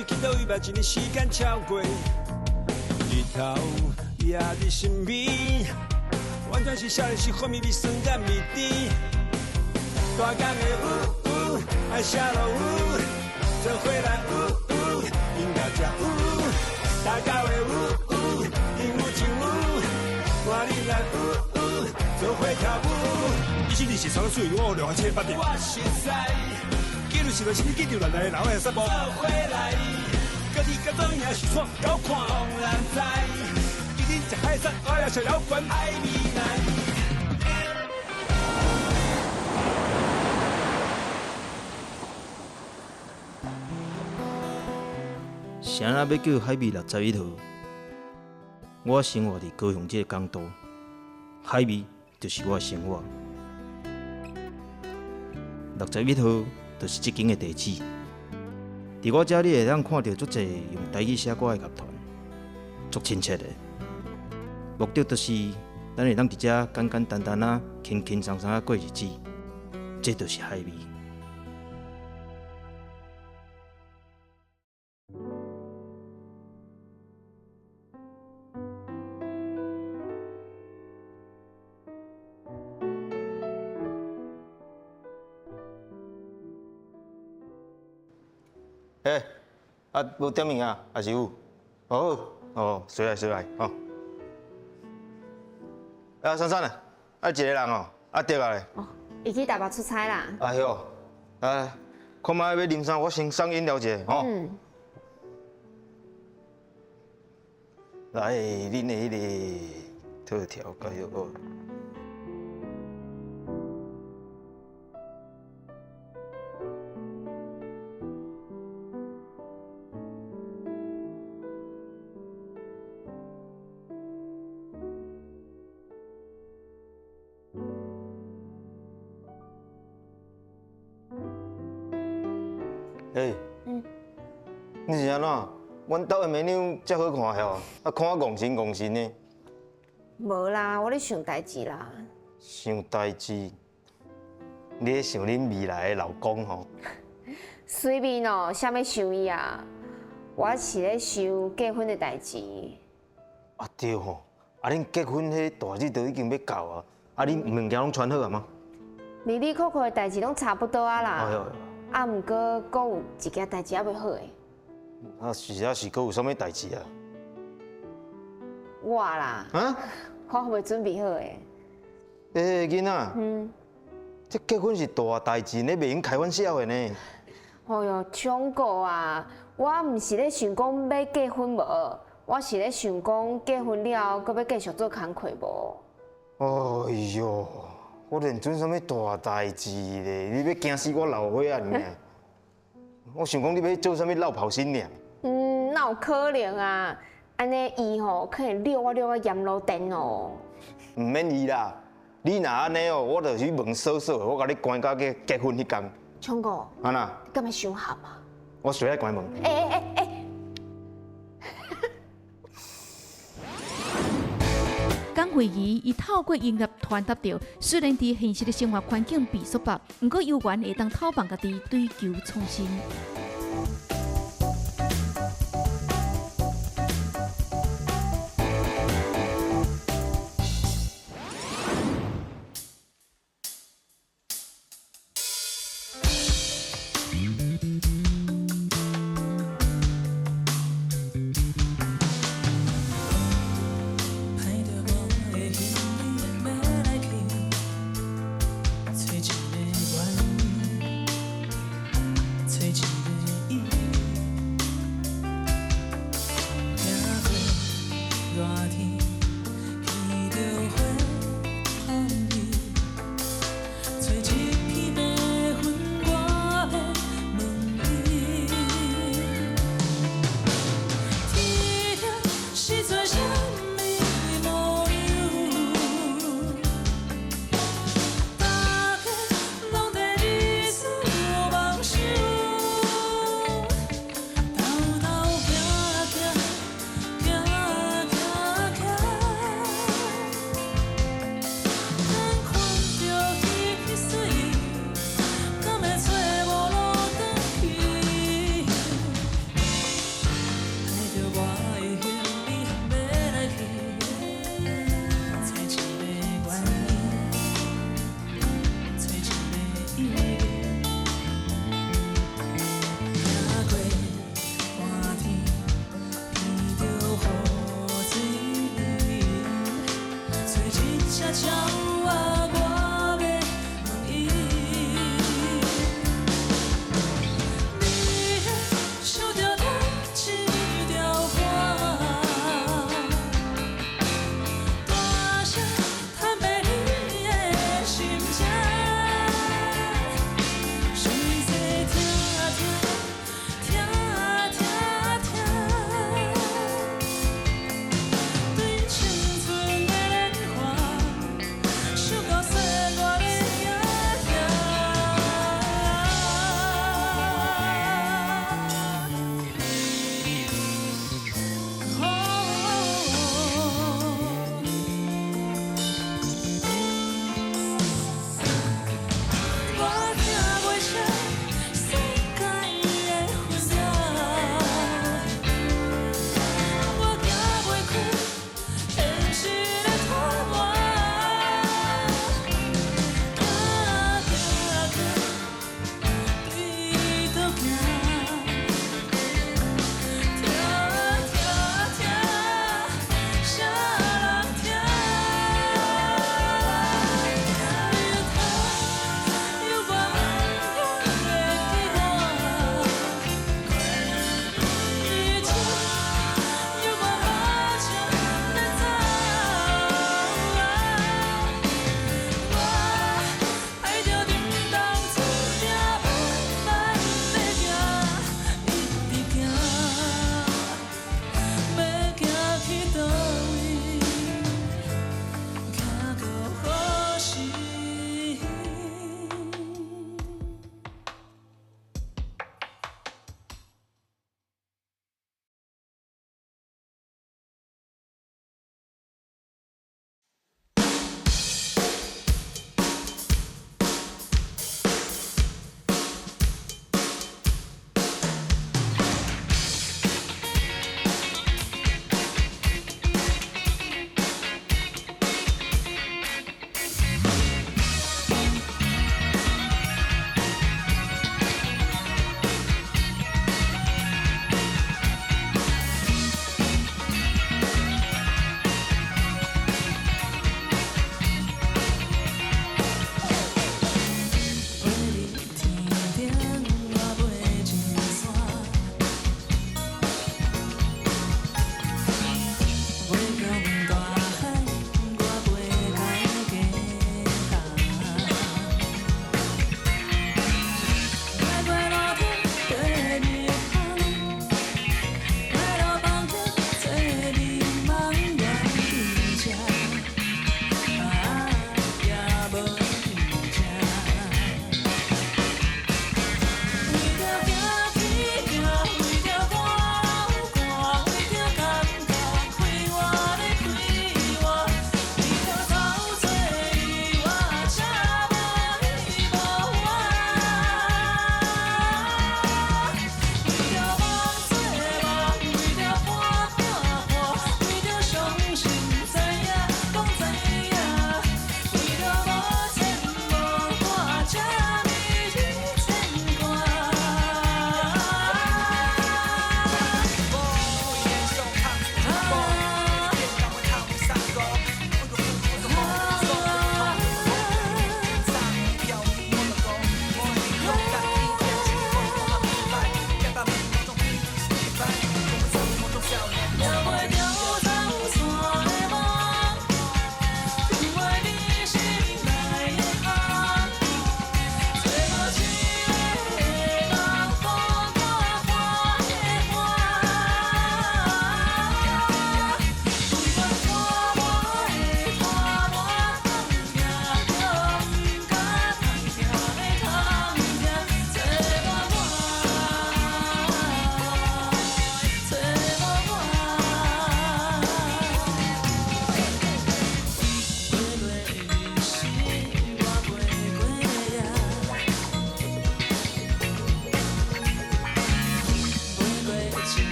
手去到伊目一年时间超过，日头也伫身边，完全是少年时幻灭味酸甲味甜。大江的呜，爱下落呜，做伙来呜，饮到这呜，大家的呜，鹦鹉情呜，看你来呜，做伙跳舞。伊是日是长水，我两千八点。我实在，记录是落是你记住咱来老的散步。做伙来，甲你甲怎样是闯高看，当然知。一定一海山，我要小摇滚爱未来。谁人要叫海味61号？我生活伫高雄这个港都，海味就是我的生活。61号就是这间的地址。伫我这，你会当看到足侪用台语写歌的乐团，足亲切的。目的就是咱会当伫这简简单单啊、轻轻松松啊过日子，这就是海味。无点名啊，还是有？随来吼。珊珊啊，一个人哦，得啊咧。伊去台北出差啦。哎哟，看卖要啉啥，我先送饮料一下吼。来，恁的迄个特调加油哦。你是安怎？阮兜的美女遮好看吼，看我戆神呢。无啦，我咧想代志啦。想代志？你咧想恁未来的老公吼？随便哦，啥物想伊啊？我是咧想结婚的代志。对吼，恁结婚迄大日都已经要到啊，恁物件拢穿好啊吗？里里扣扣的代志拢差不多啊啦。毋过阁有一件代志还未好诶。是阁有啥物代志啊？我啦，我还未准备好诶。囡仔，这结婚是大代志，你袂用开玩笑的呢。哎哟，冲哥啊，我毋是咧想讲要结婚无，我是咧想讲结婚了，阁要继续做工课无。哎哟，我连准啥物大代志咧？你要惊死我老伙仔尔？我想讲你要做啥物落跑新娘？哪有可能啊？安尼伊吼可能遛我盐路灯哦。唔免伊啦，你若安尼哦，我就去问嫂嫂，我甲你关到去结婚迄天。冲哥，安那？你敢会伤合啊？我随来关门。江惠仪伊透过音乐传达着，虽然伫现实的生活环境被束缚，不过有缘会当透放家己追求创新。最近的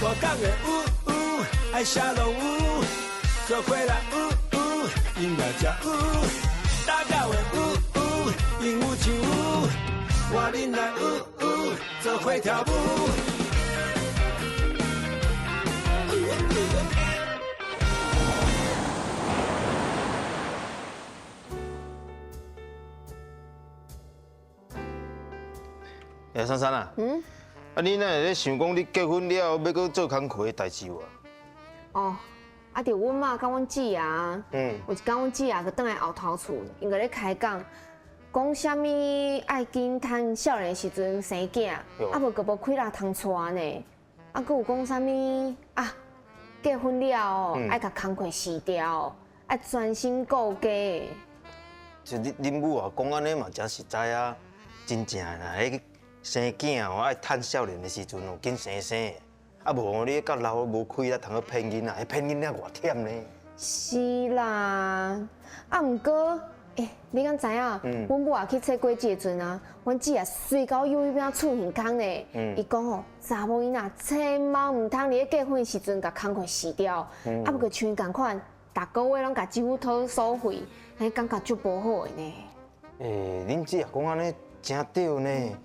大港的爱下落做伙来音乐才打到的鹦鹉唱我恁来做伙跳舞。珊珊啊，啊你哪会咧想讲你结婚了后要搁做工课的代志哇？哦，啊，着阮妈甲阮姊啊，有一天阮姊啊，佮倒来后头厝，因个咧开讲，讲啥物爱紧趁少年时阵生囝，啊无佮无开啦通娶呢，啊，佮有讲啥物啊，结婚了爱甲工课辞掉，爱专心顾家。就恁母啊讲安尼嘛真实在啊，真正啦，迄生囝哦爱趁少年的时阵哦紧生生，啊无你到老无开啦，通去骗囡仔，骗囡仔偌忝呢？是啦，啊毋过，你敢知影？阮母啊去测果子的阵啊，阮姊啊随到幼儿园厝耳孔呢。伊讲哦，查某囡仔千万毋通伫咧结婚时阵甲工课辞掉，啊不过像伊共款，逐个月拢甲政府讨所费，迄感觉足无好的呢。恁姊啊讲安尼真对呢。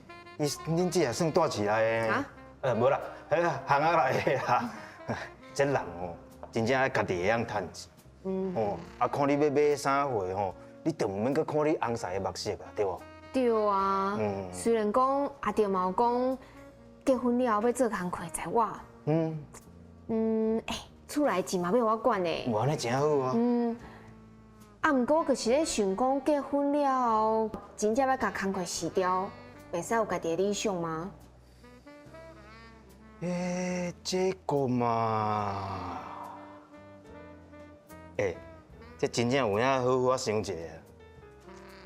恁姊也算大起来的。啊？无啦，迄行仔来的啦。这人哦，真正爱家己会晓趁钱。哦，啊，看你要买啥货吼，你就毋免去看你翁婿的目色啊，对无？对啊。虽然讲阿弟嘛有讲结婚了后要做工课在我。厝内钱嘛要我管的。哇，安尼真好啊。啊，毋过我就是咧想讲结婚了后，真正要甲工课辞掉。袂使有家己的理想吗？这个嘛，这真正有影好好想一下，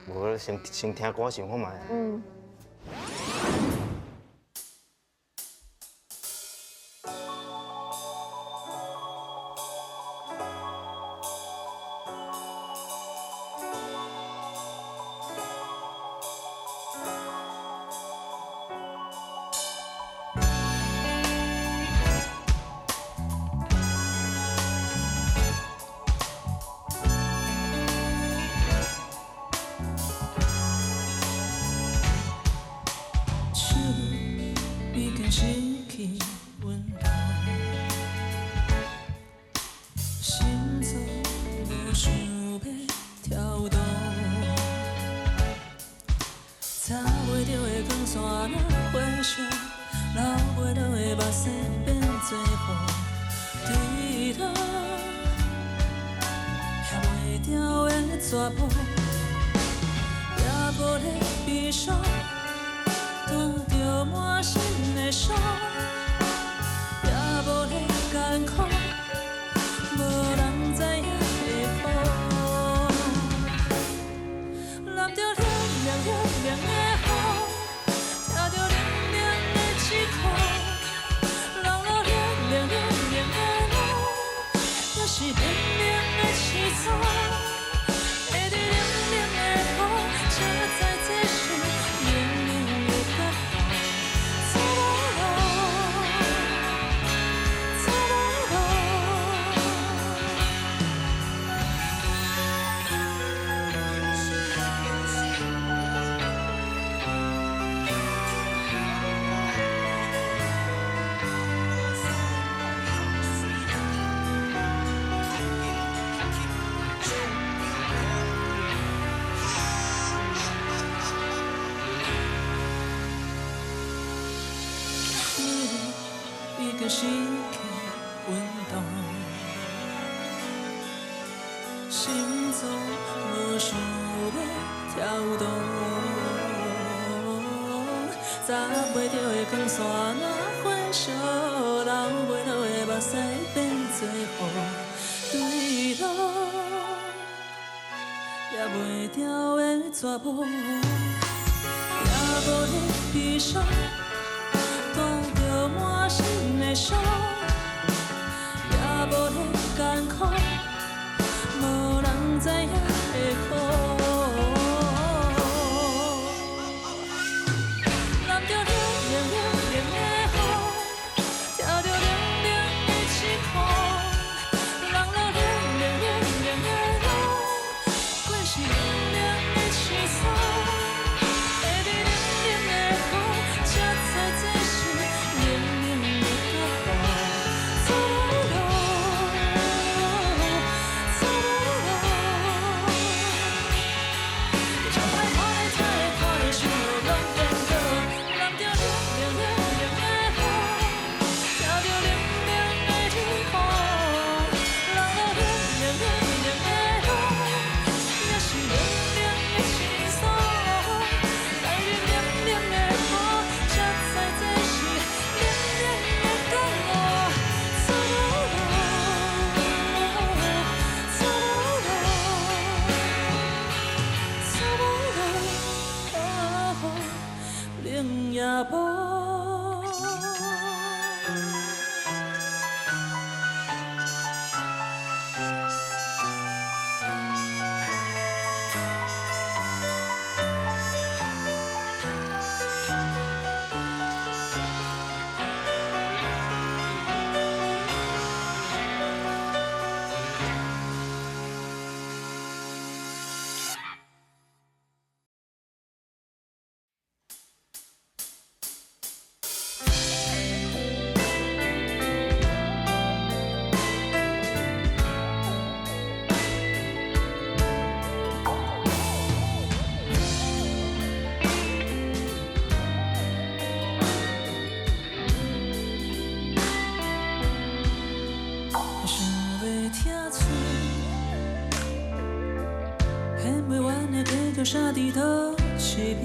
无先听歌想看卖。失去运动，心中无想要跳动，踏袂着的光线若火烧，流袂落的目屎变做雨，对路也袂掉的绝望，也无咧悲伤。满心的伤，也无咧艰苦，无人知影的苦。淋着冷冷冷冷的雨，跳着冷冷拆碎，现袂完的计着啥伫倒一边，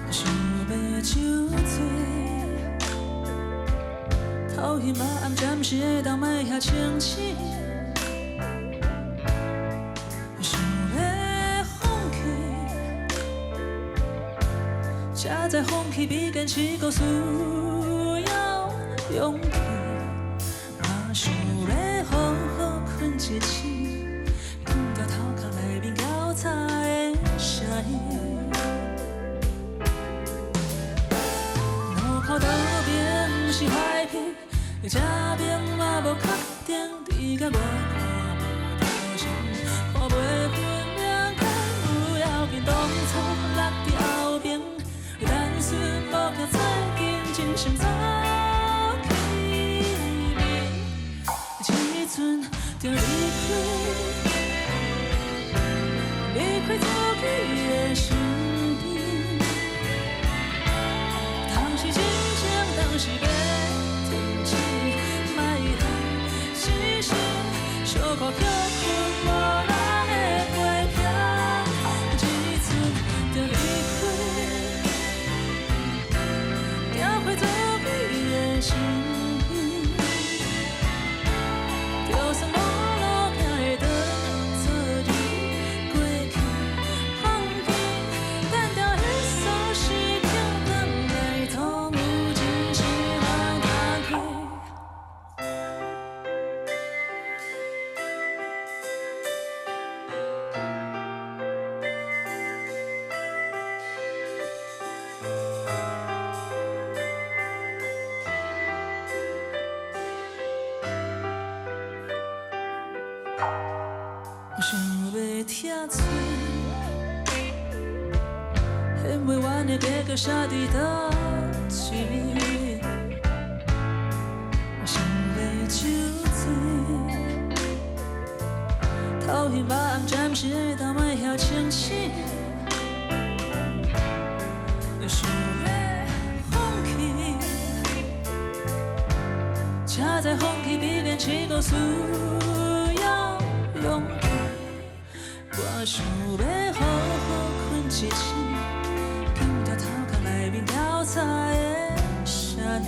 想要酒醉，头晕目暗，暂时会当卖遐清醒。 才知放弃比坚持搁需要勇气，嘛想要好好困一醒，听到头壳内面交叉的声音。路口倒边是海边，这边嘛无确定，你甲我看无头前，看袂分两间不要紧，当初落伫后边。 单纯无叫再见，真心走去面，这阵就离开，离开自己的身边。当时真情，当时要停止，莫通死心，小可叫困无人的过屏，这阵就离开。 会走你的身边，就算无路行会倒做你过去，放弃，单调的琐事叫咱来通有真心通打开。 想要拆碎，现袂完的结果写伫倒一边。想要酒醉，头晕目暗，暂时会当卖遐清醒。想要放弃，才知放弃比坚持搁需要勇气。 我想要好好困一醒，听到头壳内面交叉的声音。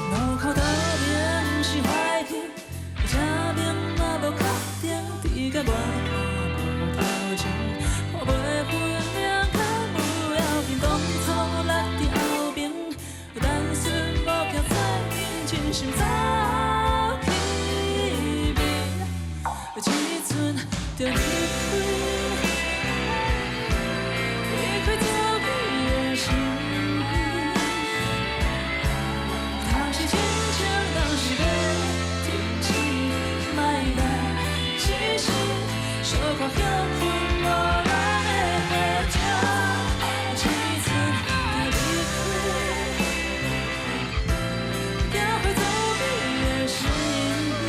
路口倒边是海边，这边嘛无确定，你甲我看无头前，看袂分两间不要紧，当初落伫后边，单纯无叫再见，真心走。 这阵就离开，离开自己的身边。当时真情，当时要停止，莫来死心，小可休困无人的好情。这阵就离开，行回走你的身边。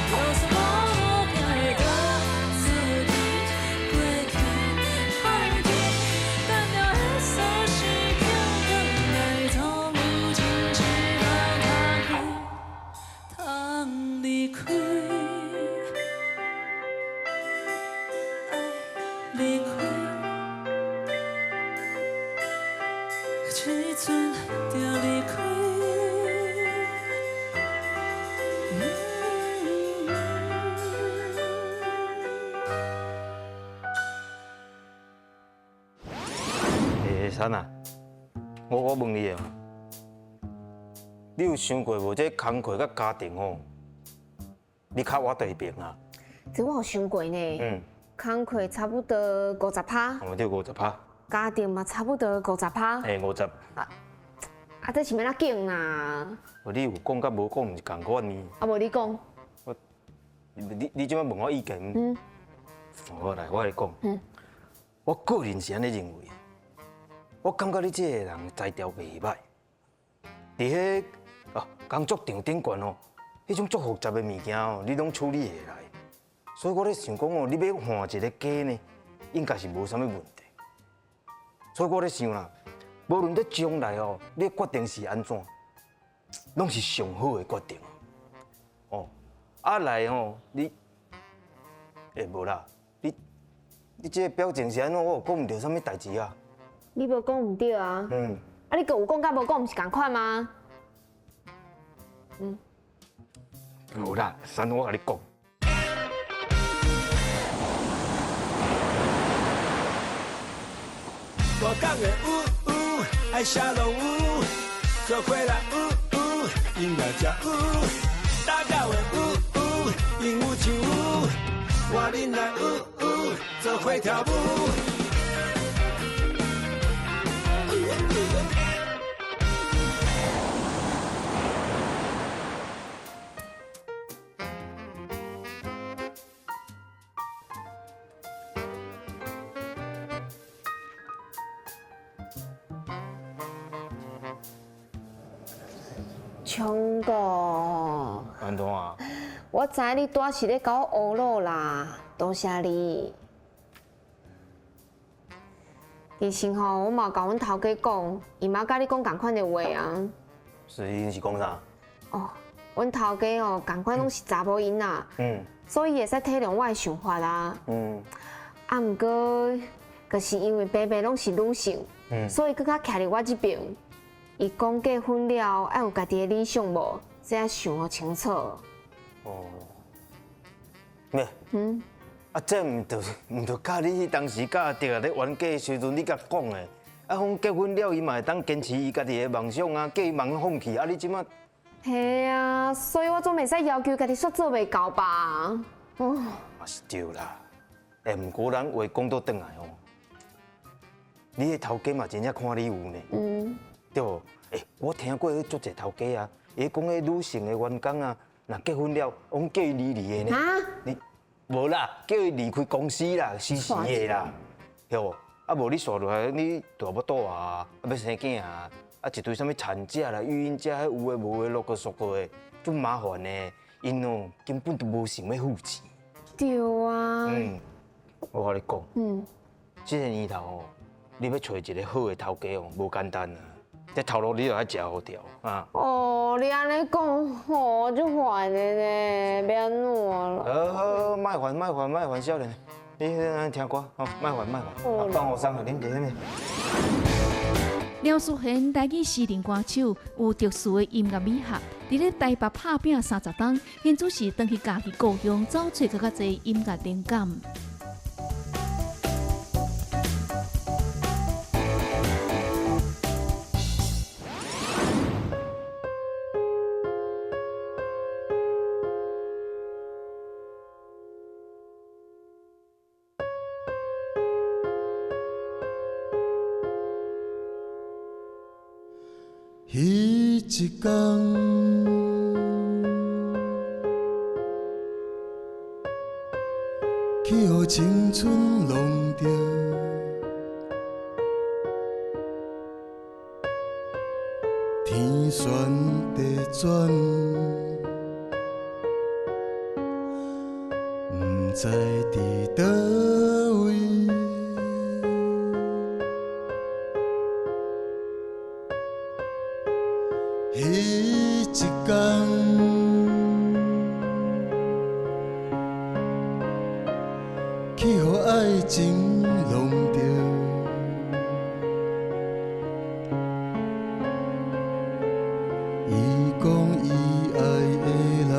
就算无路行会倒做你过去，放弃，单调的琐事叫咱来通有真心通离开，离开，这阵就离开。 珊啊，我问你哦，你有想过无？这工课甲家庭哦，你较我第边啊？这我有想过呢。工课差不多50%，我这50%，家庭嘛差不多50%。50。这是要哪紧啊？你有讲甲无讲，毋是共款呢？无你讲。你怎么问我意见？好来，我来讲。我个人是安尼认为。 我感觉你这个人才调袂歹，伫工作场顶悬哦，迄种足复杂的物件哦，你拢处理下来。所以我咧想讲哦，你要换一个家呢，应该是无啥物问题。所以我咧想啦，无论你将来哦，你决定是安怎，拢是上好的决定。哦，啊来哦，你，无啦，你这个表情是安怎？我有讲唔到啥物代志啊？你无讲唔对啊？啊，你个有讲甲无讲，毋是共款吗？无啦，三我甲你讲。大港的呜呜，爱下落舞，做伙来呜呜，音乐才有。大港的呜呜，鹦鹉唱舞，我恁来呜呜，做伙跳舞。冲哥，安怎啊？我知你拄是咧搞我学路啦，多谢你。其实吼，我嘛甲阮头家讲，伊嘛甲你讲共款的话啊。是因是讲啥？哦，阮头家哦，共款拢是查某囡仔，所以会使体谅我的想法啦。啊，毋过，就是因为爸爸拢是女性，所以佫较徛伫我这边。伊讲结婚了，爱有家己的理想无，这要想好清楚。哦，咩？啊，这唔着甲你当时甲爹咧冤家的时阵，你甲讲的。啊，讲结婚了，伊嘛会当坚持伊家己的梦想啊，叫伊梦放弃。啊，你即马？系啊，所以我总袂使要求家己煞做袂到吧？哦，嘛是对啦。毋过咱话讲倒转来哦，你的头家嘛真正看你有呢。对，我听过足侪头家啊，伊讲迄女性的员工啊，若结婚了，讲叫伊离的呢。你无啦，叫伊离开公司啦，死的啦，对无？啊，无你刷落来，你大要大啊，要生囝啊，啊一堆啥物产假啦、育婴假，迄有诶无诶，陆个俗个，足麻烦呢。因哦根本都无想要付钱。对啊。我甲你讲，这个年头哦，你要找一个好的头家哦，无简单啊。这头路你就爱食好条啊！哦，你安尼讲，哦，足烦的呢，要安怎啦？好，卖烦，少年，你听歌，哦，卖烦。放学生啊，恁坐恁。廖淑贤台语诗人歌手，有特殊的音乐美学，伫咧台北拍拼30档，现主是回去家己故乡找找更较侪音乐灵感。迄一天，去予青春弄着，天旋地转，不知伫倒位。迄一天，去予爱情弄着，伊讲伊爱的人，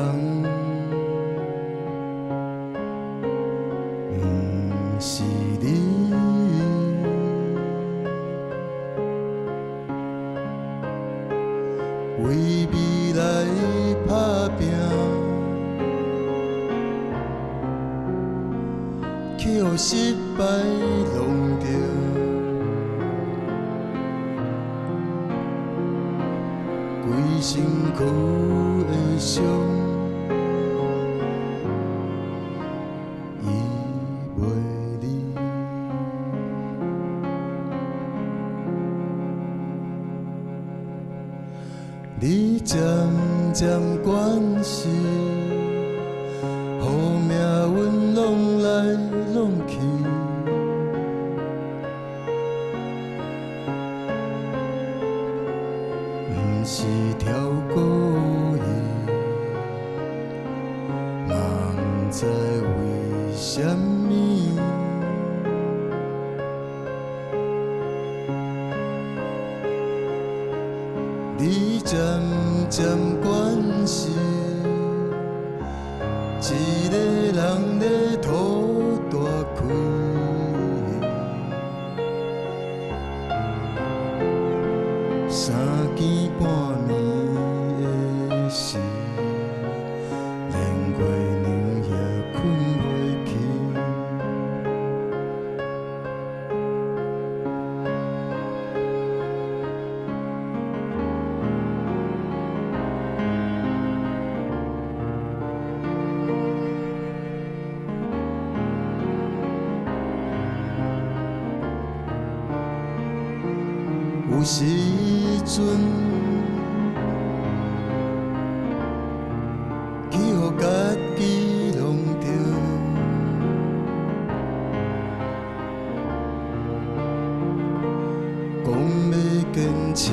不是你。为未来打拼，去予失败弄着，规身躯的伤，医袂离。你渐渐关心，予命运弄来弄去，是条故意，嘛不知为什么。你渐渐关心，一个人咧土大开。三更半暝的时，连月娘也困袂去。有时阵，去予家己弄着，讲要坚持，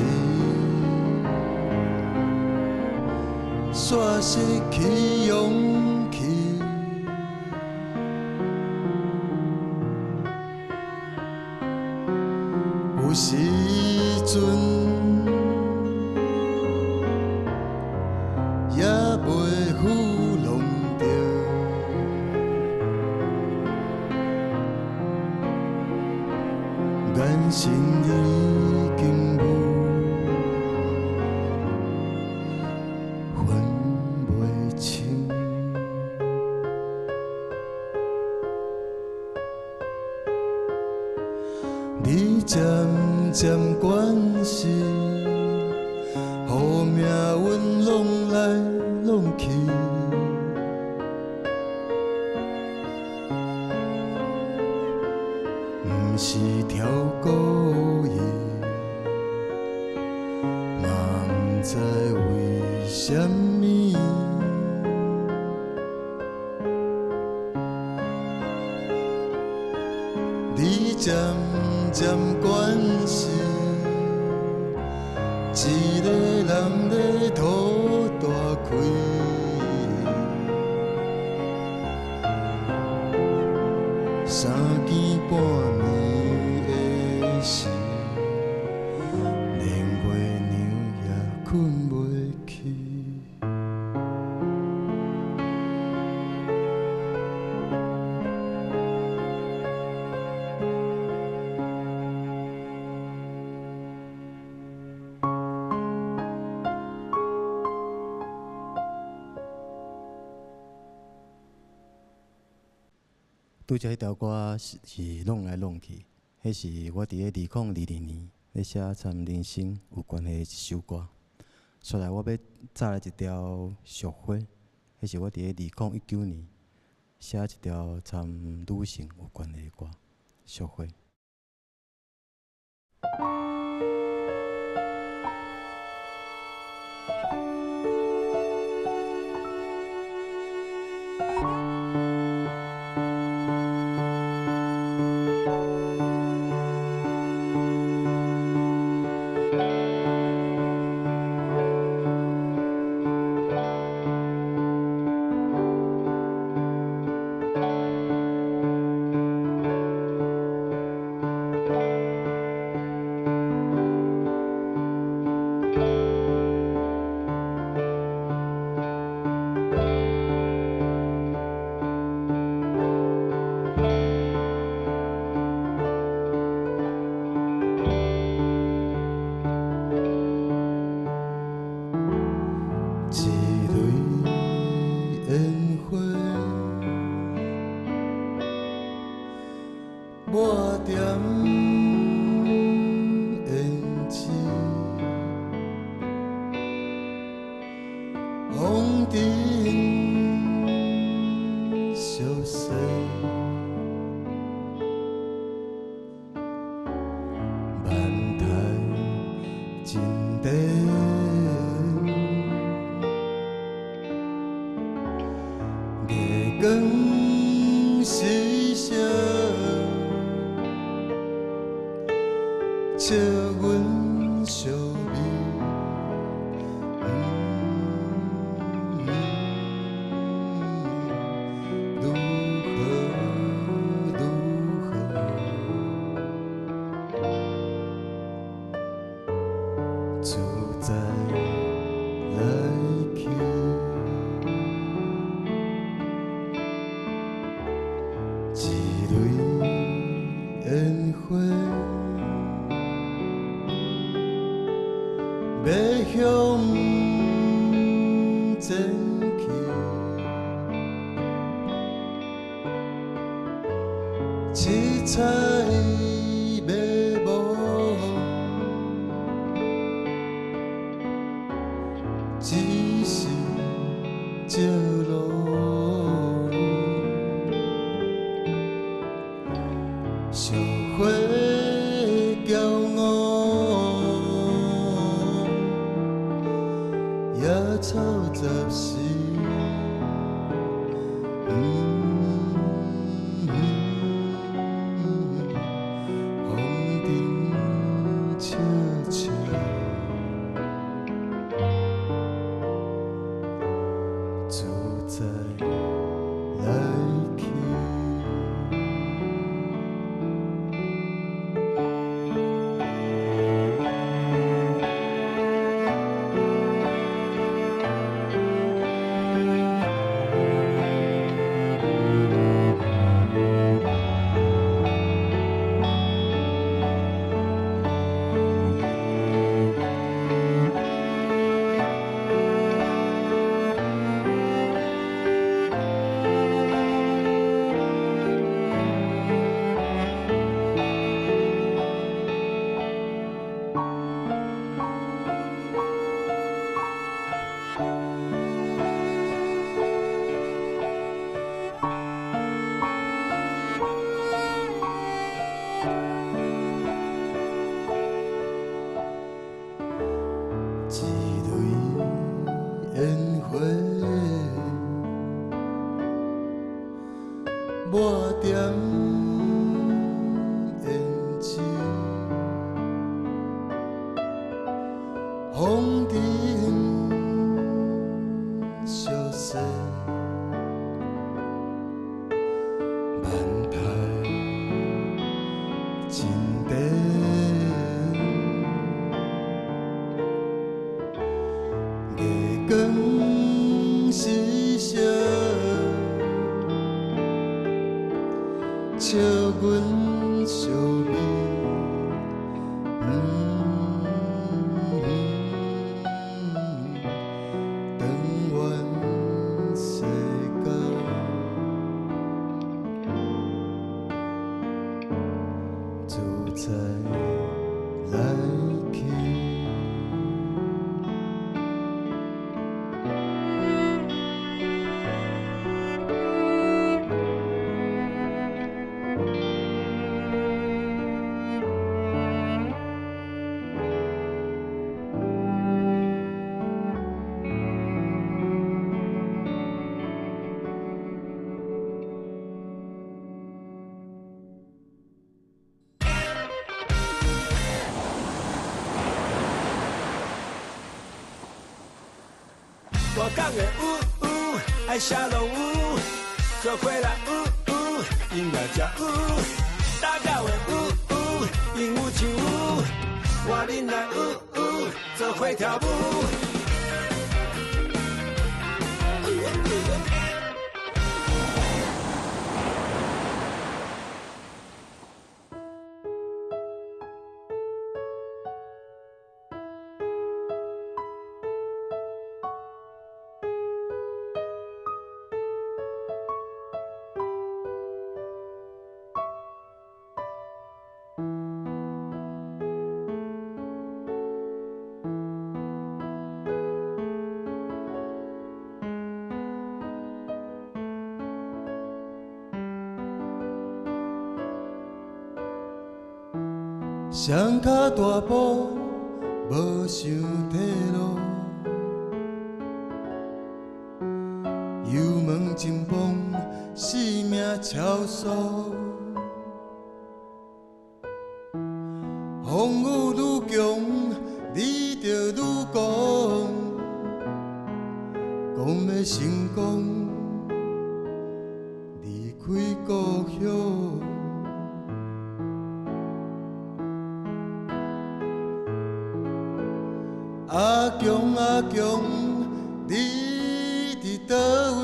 煞失去勇气。有时阵也袂糊弄着，眼神已经有分袂清。你渐渐关心，予命运弄来弄去，不是条故意，嘛不知为什么。你渐渐关心，一个人咧土大开。三更半暝的时，连月娘也困袂去。拄则迄条歌是弄来弄去，迄是我伫个2022年咧写参人生有关系的一首歌。后来我要再来一条《续花》，迄是我伫个2019年写一条参女性有关系的歌，《续花》。半点胭脂，风尘消逝，万态真甜，月光时声。笑阮相味，只是借路，社会骄傲，野草杂时。抹点胭脂，风尘消逝，万态真甜。月光时色。笑阮相依，长远世间，自在来去。大港的爱下落做伙来音乐家大港的鹦鹉唱我恁来做伙跳舞。双脚大步，无想退路，油门真崩，生命超速，风雨愈强，你着愈讲，讲要成功，离开故乡。阿强阿强，你伫倒位？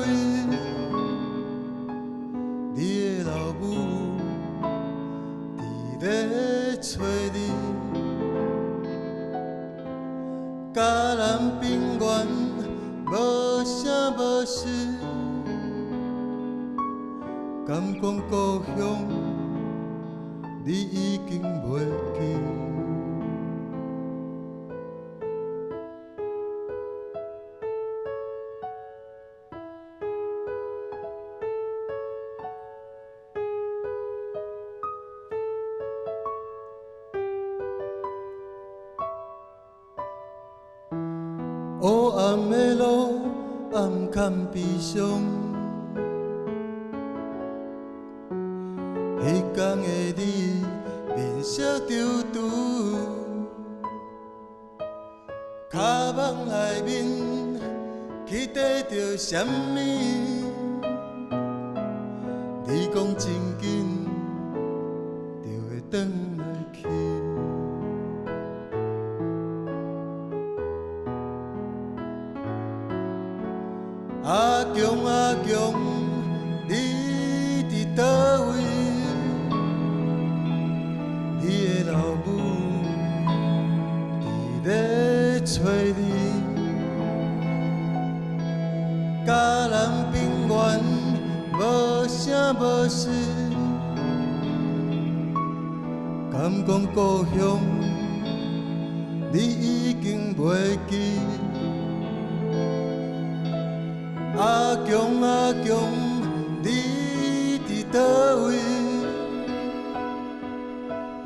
你的老母伫咧找你，嘉南平原无声无息，敢讲故乡，你已经袂记。黑暗的路，暗坎悲伤。迄天的你，面色丢丢，脚蠓内面期待着什么？你讲真紧，就会转来去。阿强阿强，你伫倒位？你的老母伫咧找你，家人平原无声无息，敢讲故乡你已经袂记？阿强阿强，你伫倒位？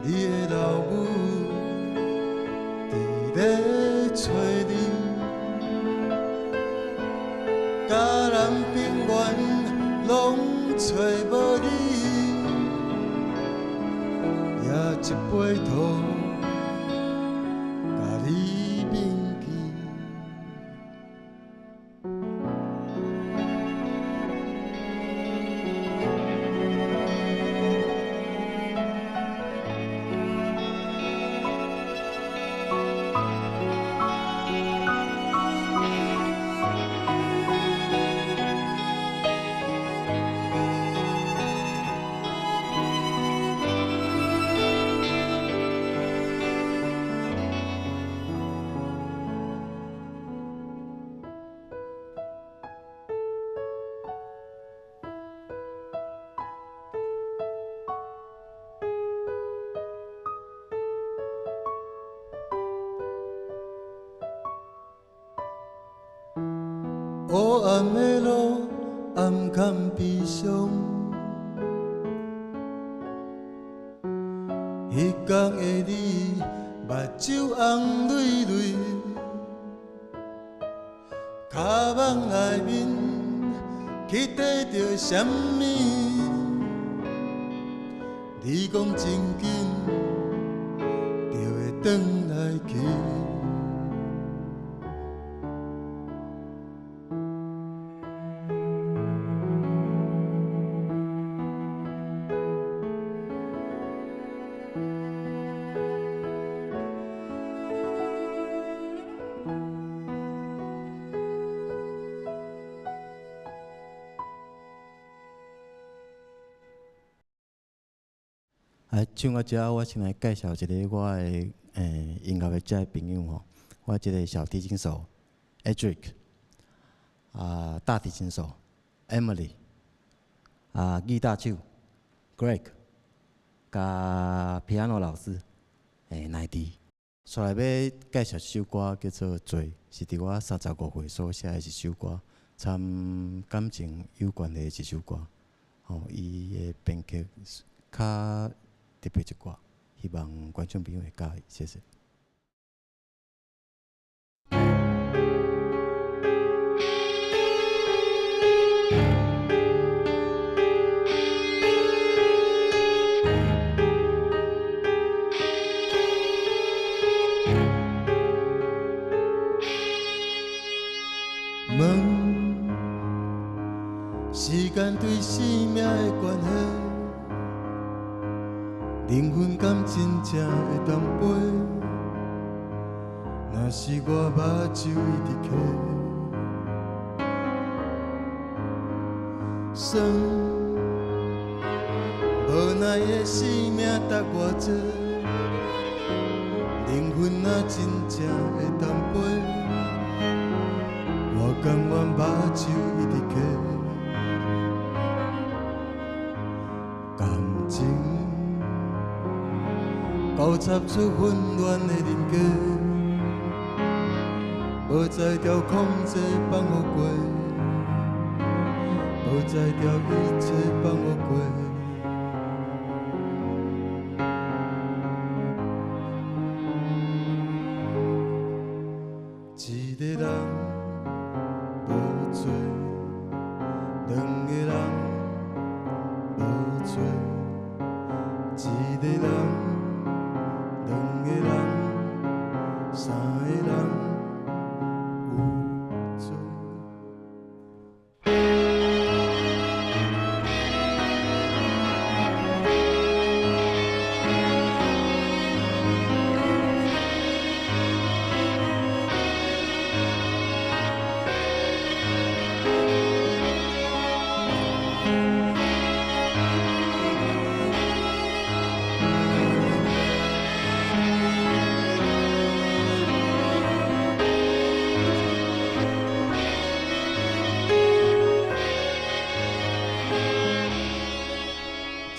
你的老母伫咧找你，家人平原拢找无你，也一杯土，甲你铭记。黑暗的路，暗坎悲伤。迄天的你，目睭红蕊蕊，脚蠓内面期待着什么？你讲真紧，就会转来去。唱到这，我先来介绍一个我的音乐的这朋友吼。我一个小提琴手 Adric， 大提琴手 Emily， 吉他手 Greg， 甲 piano 老师奈迪。所来要介绍一首歌叫做《醉》，是伫我35岁所写的一首歌，参感情有关的一首歌。吼，伊的编曲较特别一寡，希望观众朋友会喜欢，谢谢。问时间对生命的关系。灵魂敢真正会当飞？若是我目睭一直起，算无奈的生命值偌济？灵魂若真正会当飞，我甘愿目睭一直起，感情。交插出混乱的人格，无在调控制放予过，无在调一切放予过。一个人无做，两个人无做，一个人，两个人，三个人有做。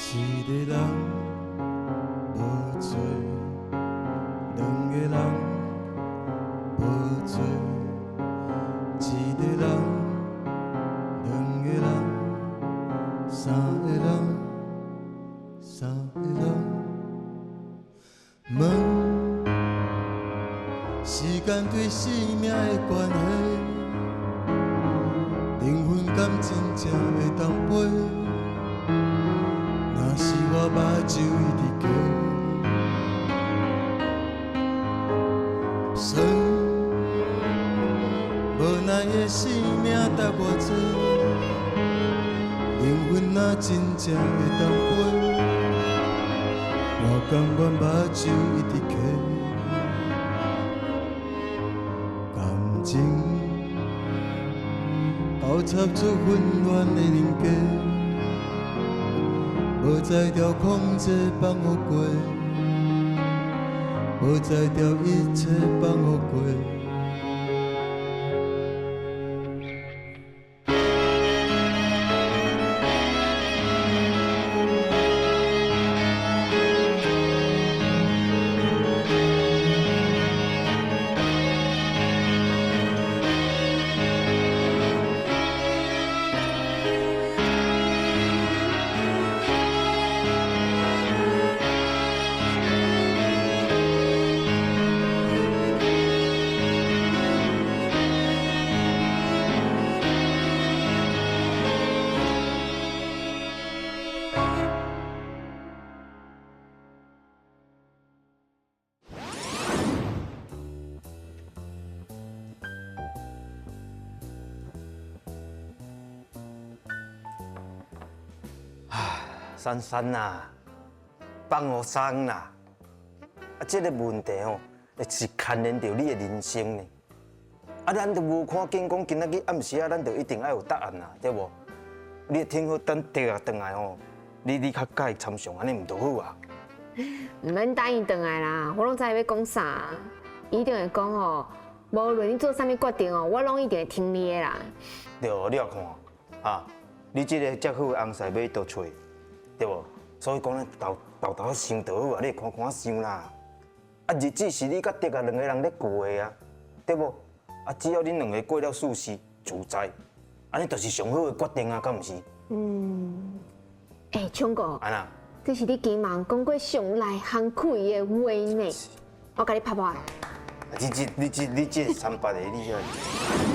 一个人无做，两个人无做，一个人，两个人，三个人，三个人。问，时间对生命的关系，灵魂敢真正会当飞？若是我目睭一直过，算无奈的生命值偌济，灵魂若真正会当飞，我甘愿目睭一直过，感情交插出混乱的人格。无在条空这放我过，无在条一切放我过。珊珊呐，放我生啦！这个问题哦，是牵连到你的人生呢。咱都无看见讲今仔日暗时咱就一定要有答案啦，对无？你听好等第二回来哦，你较介意参详，安尼唔就好啊？唔免答应回来啦，我拢知要讲啥，一定会讲哦。无论你做啥物决定哦，我拢一定会听你的啦。对，你也看啊，你这个遮好的翁婿要倒找，对无？所以讲咧，豆想就好啊，你看看想啦。日子是你甲德啊两个人咧过的啊，对无？只要恁两个过了舒适自在，安尼就是上好的决定啊，敢毋是？昌哥，安那？这是你今晚讲过上内行开的话呢，我甲你拍拍。你这300个，你晓得？